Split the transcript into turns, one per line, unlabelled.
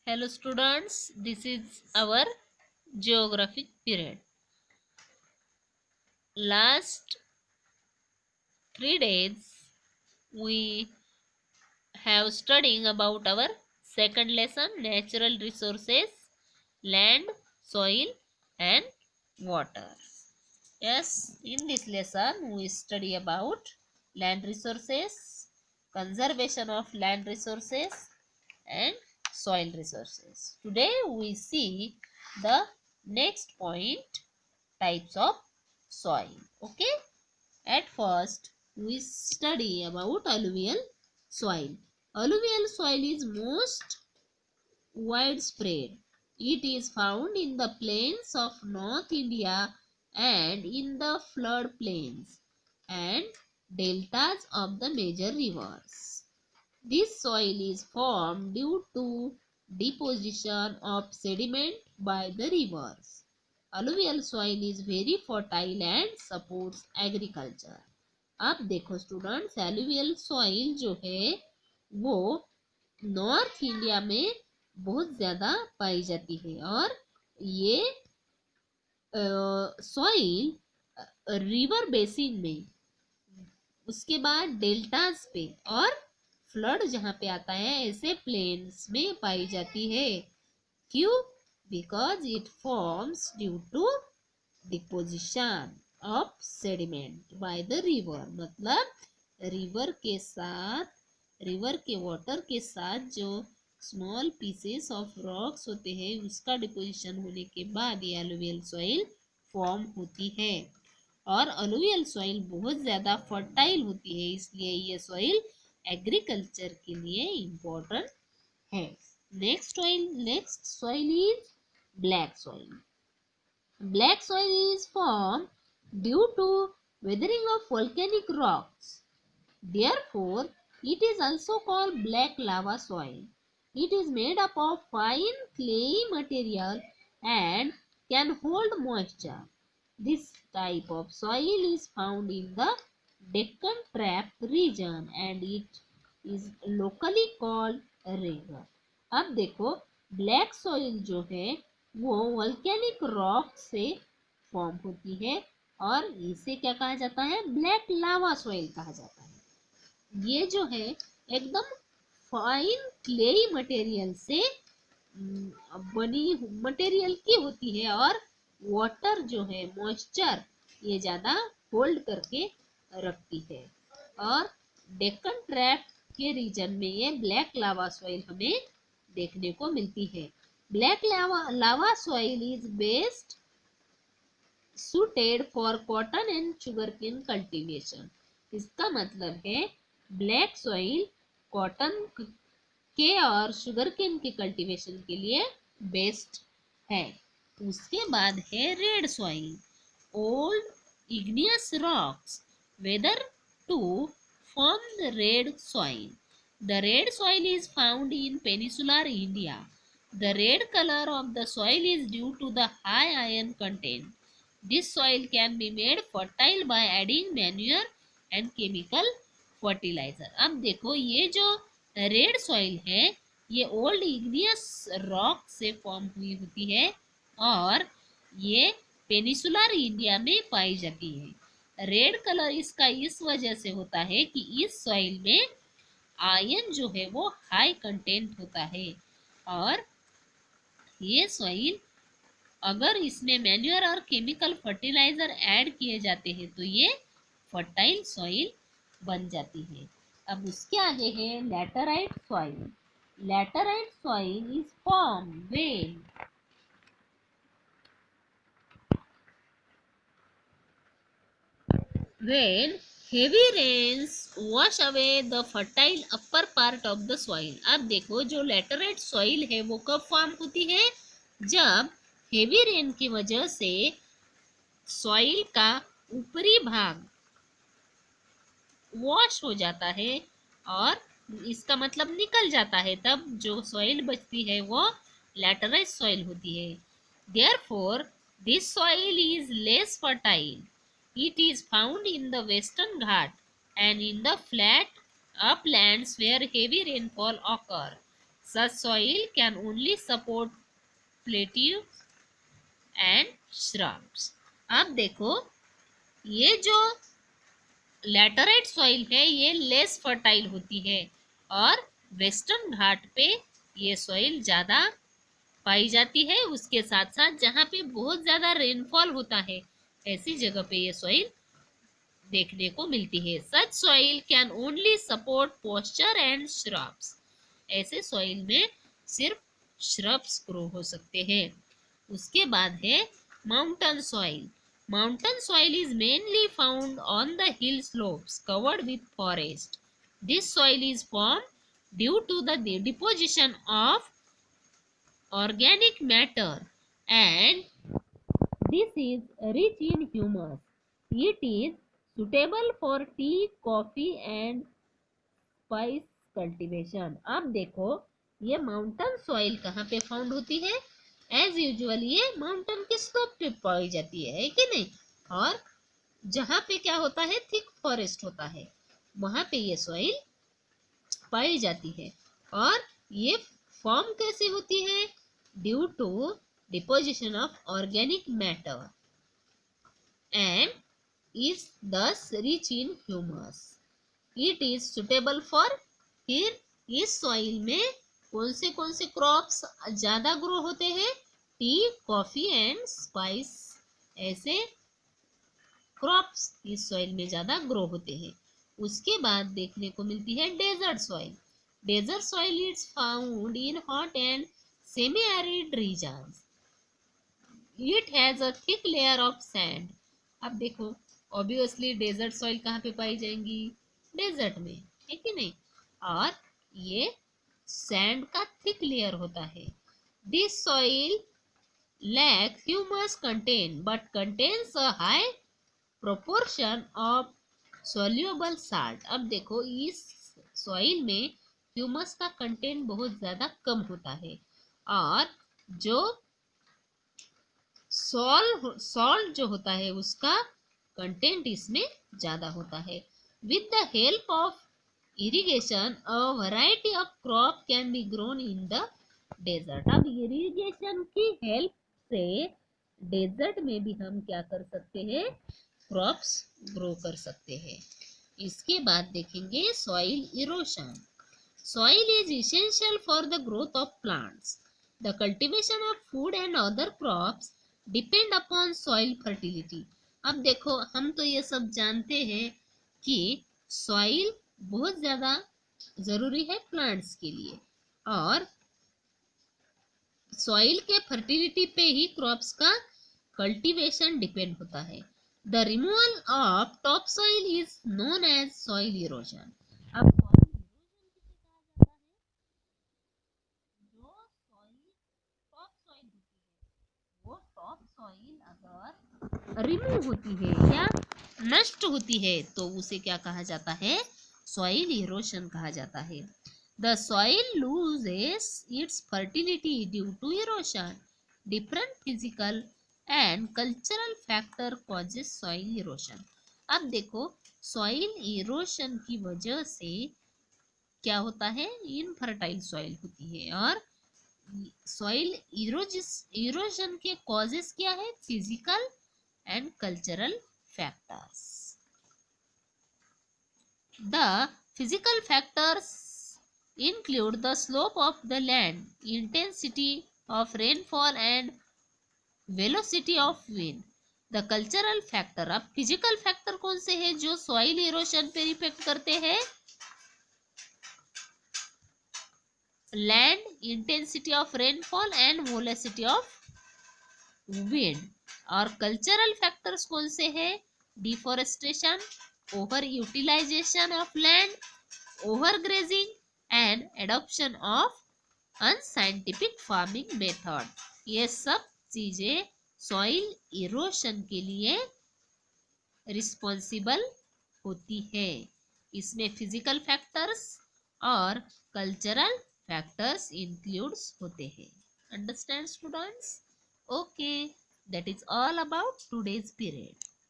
Hello students, this is our geography period. Last 3 days we have studying about our second lesson, natural resources, land, soil and water. Yes, in this lesson we study about land resources, conservation of land resources and soil resources. Today we see the next point, types of soil. Okay, at first we study about alluvial soil. Alluvial soil is most widespread. It is found in the plains of North India and in the flood plains and deltas of the major rivers. This soil is formed due to deposition of sediment by the rivers. Alluvial soil is very fertile and supports agriculture. अब देखो students, alluvial soil जो है वो north India में बहुत ज़्यादा पाई जाती है और ये सॉइल रिवर बेसिन में, उसके बाद डेल्टास पे और फ्लड जहाँ पे आता है ऐसे प्लेन्स में पाई जाती है। क्यों? Because it forms due to deposition of sediment by the river. मतलब रिवर के वाटर के साथ जो स्मॉल पीसेस ऑफ रॉक्स होते हैं उसका डिपोजिशन होने के बाद ये एलुवियल सॉइल फॉर्म होती है और अलुवियल सॉइल बहुत ज़्यादा फर्टाइल होती है, इसलिए ये सॉइल एग्रीकल्चर के लिए इम्पोर्टेंट है। Next soil is black soil. Black soil is formed due to weathering of volcanic rocks. Therefore, it is also called black lava soil. It is made up of fine clayey material and can hold moisture. This type of soil is found in the Deccan Trap region and it is locally called river. अब देखो, black soil जो है वो volcanic rock से form होती है और इसे क्या कहा जाता है? ब्लैक लावा सॉइल कहा जाता है। ये जो है एकदम फाइन क्लेई मटेरियल से बनी मटेरियल की होती है और वाटर जो है मॉइस्चर ये ज़्यादा होल्ड करके रखती है और डेक्कन ट्रैप के रीजन में ये ब्लैक लावा सॉइल हमें देखने को मिलती है। Black lava soil is best suited for cotton and sugarcane cultivation. इसका मतलब है ब्लैक सॉइल कॉटन के और शुगरकेन के कल्टीवेशन के लिए बेस्ट है। उसके बाद है red soil. Old igneous rocks weather to form the red soil. The red soil is found in peninsular India. The red color of the soil is due to the high iron content. This soil can be made fertile by adding manure and chemical fertilizer. अब देखो ये जो red soil है ये old igneous rock से form हुई होती है और ये पेनिसुलर इंडिया में पाई जाती है। रेड कलर इसका इस वजह से होता है कि इस सॉइल में आयरन जो है वो हाई कंटेंट होता है और ये सॉइल अगर इसमें मैन्योर और केमिकल फर्टिलाइजर ऐड किए जाते हैं तो ये फर्टाइल सॉइल बन जाती है। अब उसके आगे है laterite soil. Laterite soil is form when heavy rains wash away the fertile upper part of the soil. अब देखो जो लैटराइट सॉइल है वो कब फॉर्म होती है? जब हेवी रेन की वजह से सॉइल का ऊपरी भाग वॉश हो जाता है और इसका मतलब निकल जाता है, तब जो सॉइल बचती है वो लैटराइट सॉइल होती है। Therefore this soil is less fertile. It is found in the Western Ghat and in the flat uplands where heavy rainfall occur. Such soil can only support plateaus and shrubs. अब देखो, ये जो laterite soil है ये less fertile होती है और western घाट पे ये सॉइल ज़्यादा पाई जाती है। उसके साथ साथ जहाँ पे बहुत ज़्यादा रेनफॉल होता है ऐसी जगह पे ये सॉइल देखने को मिलती है। Such soil can only support pasture and shrubs. ऐसे सॉइल में सिर्फ श्रब्स ग्रो हो सकते हैं। उसके बाद है mountain soil. Mountain soil is mainly found on the hill slopes covered with forest. This soil is form due to the deposition of organic matter and this is rich in humus. It is suitable for tea, coffee and spice cultivation. अब देखो, ये mountain soil कहाँ पे found होती है? As usual ये mountain के slope पे पाई जाती है कि नहीं? और जहाँ पे क्या होता है, थिक फॉरेस्ट होता है, वहां पे ये सॉइल पाई जाती है। और ये फॉर्म कैसे होती है? Due to deposition of organic matter and is thus rich in humus. It is suitable for, फिर इस सॉइल में कौन से क्रॉप्स ज्यादा ग्रो होते हैं? टी, कॉफी एंड स्पाइस, ऐसे क्रॉप्स इस सॉइल में ज्यादा ग्रो होते हैं। उसके बाद देखने को मिलती है desert soil. Desert soil is found in hot and semi arid regions. It has a thick layer of sand. अब देखो, ऑब्वियसली डेजर्ट सॉइल कहाँ पे पाई जाएंगी? डेजर्ट में, है कि नहीं? और ये सैंड का थिक लेयर होता है। This soil lack humus content but contains a high proportion of soluble salt. अब देखो, इस सॉइल में ह्यूमस का कंटेंट बहुत ज्यादा कम होता है और जो सॉल्ट जो होता है उसका कंटेंट इसमें ज्यादा होता है। With the help of irrigation a variety of crop can be grown in the desert. अब इरिगेशन की हेल्प से डेजर्ट में भी हम क्या कर सकते हैं? क्रॉप्स ग्रो कर सकते हैं। इसके बाद देखेंगे soil erosion. Soil is essential for the growth of plants. The cultivation of food and other crops depend upon soil fertility. अब देखो, हम तो ये सब जानते हैं कि सॉइल बहुत ज़्यादा ज़रूरी है प्लांट्स के लिए और सॉइल के फर्टिलिटी पे ही क्रॉप्स का कल्टीवेशन डिपेंड होता है। The removal of top soil is known as soil erosion. अब सॉइल अगर रिमूव होती है या नष्ट होती है तो उसे क्या कहा जाता है? सॉइल इरोशन कहा जाता है। The soil loses its fertility due to erosion. Different physical and cultural factor causes soil erosion. अब देखो, सॉइल इरोशन की वजह से क्या होता है? इनफर्टाइल सॉइल होती है और सॉइल इरोजन के कॉजेस क्या है? Physical and cultural factors. The physical factors include the slope of the land, intensity of rainfall and velocity of wind. The cultural factor, अब फिजिकल फैक्टर कौन से हैं जो सॉइल इरोशन पे इफेक्ट करते हैं? Land, intensity of rainfall and velocity of wind. और cultural factors कौन से हैं? Deforestation, over utilisation of land, over grazing and adoption of unscientific farming method. ये सब चीजें सॉइल इरोशन के लिए रिस्पॉन्सिबल होती है। इसमें फिजिकल फैक्टर्स और कल्चरल फैक्टर्स इंक्लूड्स होते हैं। Understand students? Okay, that is all about today's period.